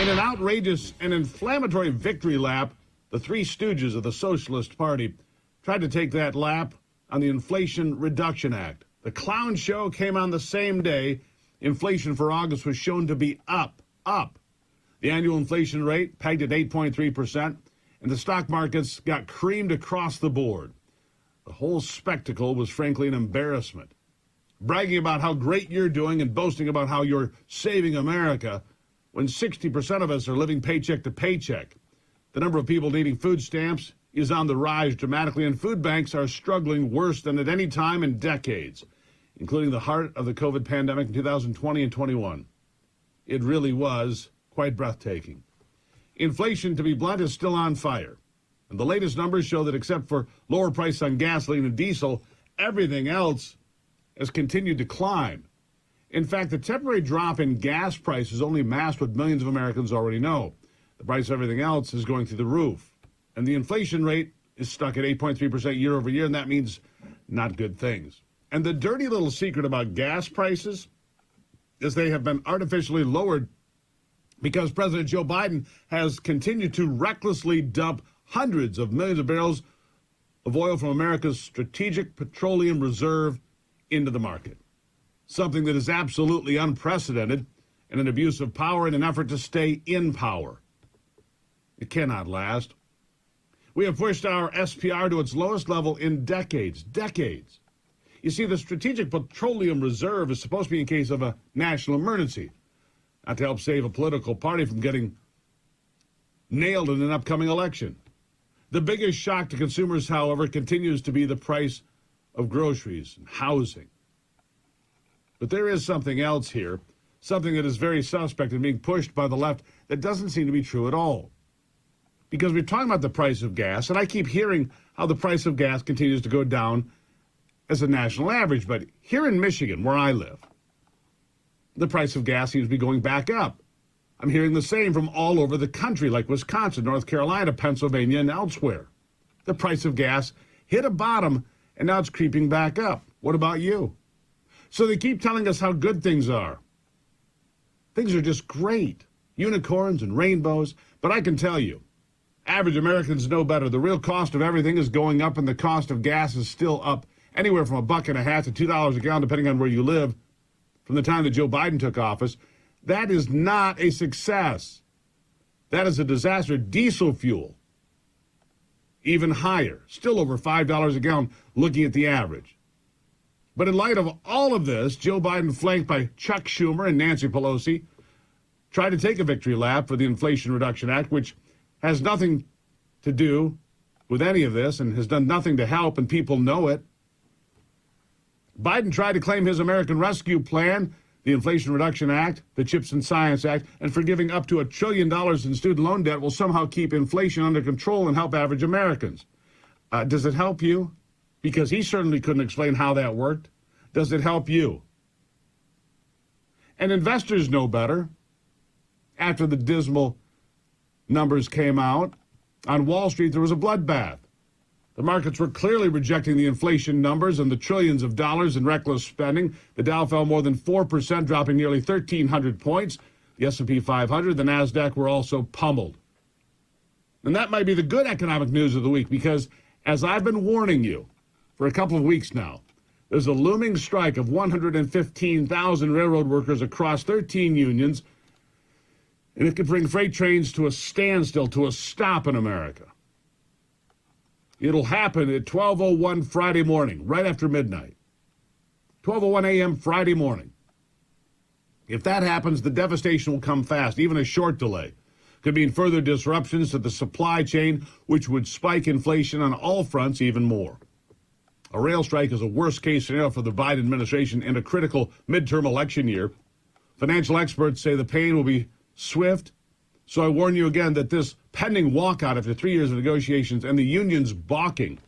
In an outrageous and inflammatory victory lap, the Three Stooges of the Socialist Party tried to take that lap on the Inflation Reduction Act. The clown show came on the same day. Inflation for August was shown to be up. The annual inflation rate pegged at 8.3%, and the stock markets got creamed across the board. The whole spectacle was frankly an embarrassment. Bragging about how great you're doing and boasting about how you're saving America when 60% of us are living paycheck to paycheck. The number of people needing food stamps is on the rise dramatically, and food banks are struggling worse than at any time in decades, including the heart of the COVID pandemic in 2020 and 21. It really was quite breathtaking. Inflation, to be blunt, is still on fire. And the latest numbers show that except for lower price on gasoline and diesel, everything else has continued to climb. In fact, the temporary drop in gas prices only masked what millions of Americans already know. The price of everything else is going through the roof. And the inflation rate is stuck at 8.3% year over year, and that means not good things. And the dirty little secret about gas prices is they have been artificially lowered because President Joe Biden has continued to recklessly dump hundreds of millions of barrels of oil from America's strategic petroleum reserve into the market. Something that is absolutely unprecedented and an abuse of power in an effort to stay in power. It cannot last. We have pushed our SPR to its lowest level in decades. You see, the Strategic Petroleum Reserve is supposed to be in case of a national emergency, not to help save a political party from getting nailed in an upcoming election. The biggest shock to consumers, however, continues to be the price of groceries and housing. But there is something else here, something that is very suspect and being pushed by the left that doesn't seem to be true at all. Because we're talking about the price of gas, and I keep hearing how the price of gas continues to go down as a national average. But here in Michigan, where I live, the price of gas seems to be going back up. I'm hearing the same from all over the country, like Wisconsin, North Carolina, Pennsylvania, and elsewhere. The price of gas hit a bottom, and now it's creeping back up. What about you? So they keep telling us how good things are. Things are just great. Unicorns and rainbows. But I can tell you, average Americans know better. The real cost of everything is going up, and the cost of gas is still up anywhere from $1.50 to $2 a gallon, depending on where you live, from the time that Joe Biden took office. That is not a success. That is a disaster. Diesel fuel, even higher, still over $5 a gallon, looking at the average. But in light of all of this, Joe Biden, flanked by Chuck Schumer and Nancy Pelosi, tried to take a victory lap for the Inflation Reduction Act, which has nothing to do with any of this and has done nothing to help, and people know it. Biden tried to claim his American Rescue Plan, the Inflation Reduction Act, the CHIPS and Science Act, and forgiving up to $1 trillion in student loan debt will somehow keep inflation under control and help average Americans. Does it help you? Because he certainly couldn't explain how that worked. Does it help you? And investors know better. After the dismal numbers came out, on Wall Street there was a bloodbath. The markets were clearly rejecting the inflation numbers and the trillions of dollars in reckless spending. The Dow fell more than 4%, dropping nearly 1,300 points. The S&P 500, the NASDAQ were also pummeled. And that might be the good economic news of the week, because as I've been warning you for a couple of weeks now, there's a looming strike of 115,000 railroad workers across 13 unions, and it could bring freight trains to a standstill, to a stop in America. It'll happen at 12:01 Friday morning, right after midnight. 12:01 a.m. Friday morning. If that happens, the devastation will come fast. Even a short delay could mean further disruptions to the supply chain, which would spike inflation on all fronts even more. A rail strike is a worst-case scenario for the Biden administration in a critical midterm election year. Financial experts say the pain will be swift. So I warn you again that this pending walkout after 3 years of negotiations and the unions balking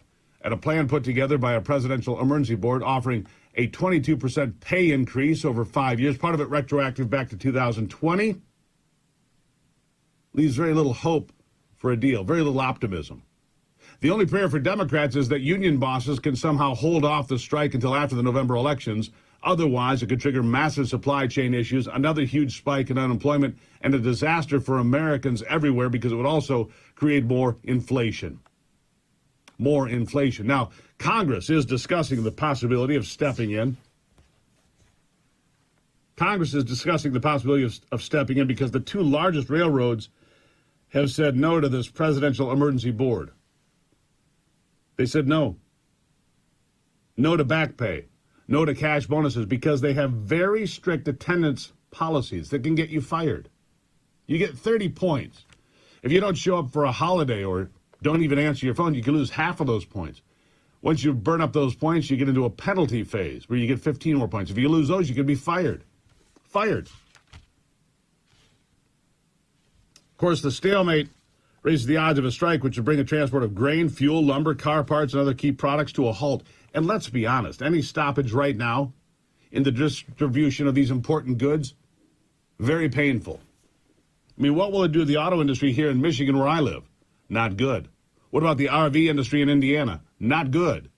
at a plan put together by a presidential emergency board offering a 22% pay increase over 5 years, part of it retroactive back to 2020, leaves very little hope for a deal, very little optimism. The only prayer for Democrats is that union bosses can somehow hold off the strike until after the November elections. Otherwise, it could trigger massive supply chain issues, another huge spike in unemployment, and a disaster for Americans everywhere because it would also create more inflation. More inflation. Now, Congress is discussing the possibility of stepping in. Congress is discussing the possibility of stepping in because the two largest railroads have said no to this presidential emergency board. They said no. No to back pay. No to cash bonuses because they have very strict attendance policies that can get you fired. You get 30 points. If you don't show up for a holiday or don't even answer your phone, you can lose half of those points. Once you burn up those points, you get into a penalty phase where you get 15 more points. If you lose those, you can be fired. Fired. Of course, the stalemate raises the odds of a strike, which would bring the transport of grain, fuel, lumber, car parts, and other key products to a halt. And let's be honest, any stoppage right now in the distribution of these important goods, very painful. I mean, what will it do to the auto industry here in Michigan where I live? Not good. What about the RV industry in Indiana? Not good.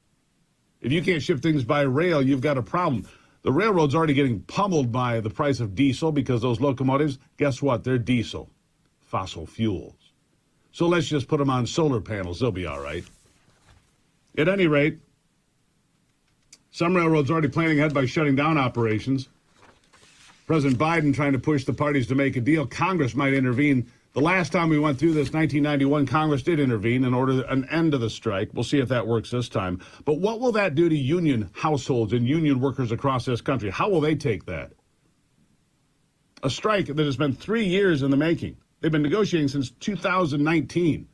If you can't ship things by rail, you've got a problem. The railroad's already getting pummeled by the price of diesel because those locomotives, guess what? They're diesel, fossil fuels. So let's just put them on solar panels. They'll be all right. At any rate, some railroads are already planning ahead by shutting down operations. President Biden trying to push the parties to make a deal. Congress might intervene. The last time we went through this, 1991, Congress did intervene in order an end to the strike. We'll see if that works this time. But what will that do to union households and union workers across this country? How will they take that? A strike that has been 3 years in the making. They've been negotiating since 2019.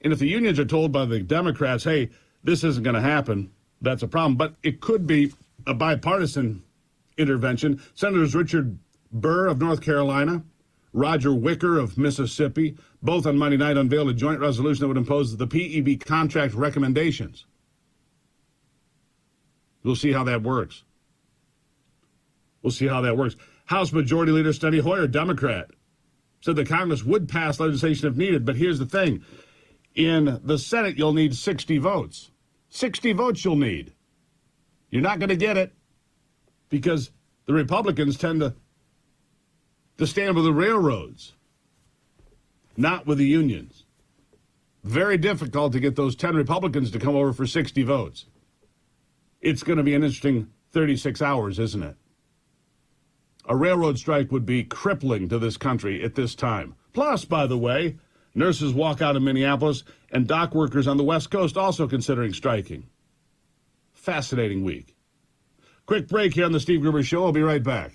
And if the unions are told by the Democrats, hey, this isn't going to happen, that's a problem. But it could be a bipartisan intervention. Senators Richard Burr of North Carolina, Roger Wicker of Mississippi, both on Monday night unveiled a joint resolution that would impose the PEB contract recommendations. We'll see how that works. We'll see how that works. House Majority Leader Steny Hoyer, Democrat, said that Congress would pass legislation if needed. But here's the thing. In the Senate, you'll need 60 votes. 60 votes you'll need. You're not going to get it because the Republicans tend to stand with the railroads, not with the unions. Very difficult to get those 10 Republicans to come over for 60 votes. It's going to be an interesting 36 hours, isn't it? A railroad strike would be crippling to this country at this time. Plus, by the way, nurses walk out in Minneapolis and dock workers on the West Coast also considering striking. Fascinating week. Quick break here on the Steve Gruber Show. I'll be right back.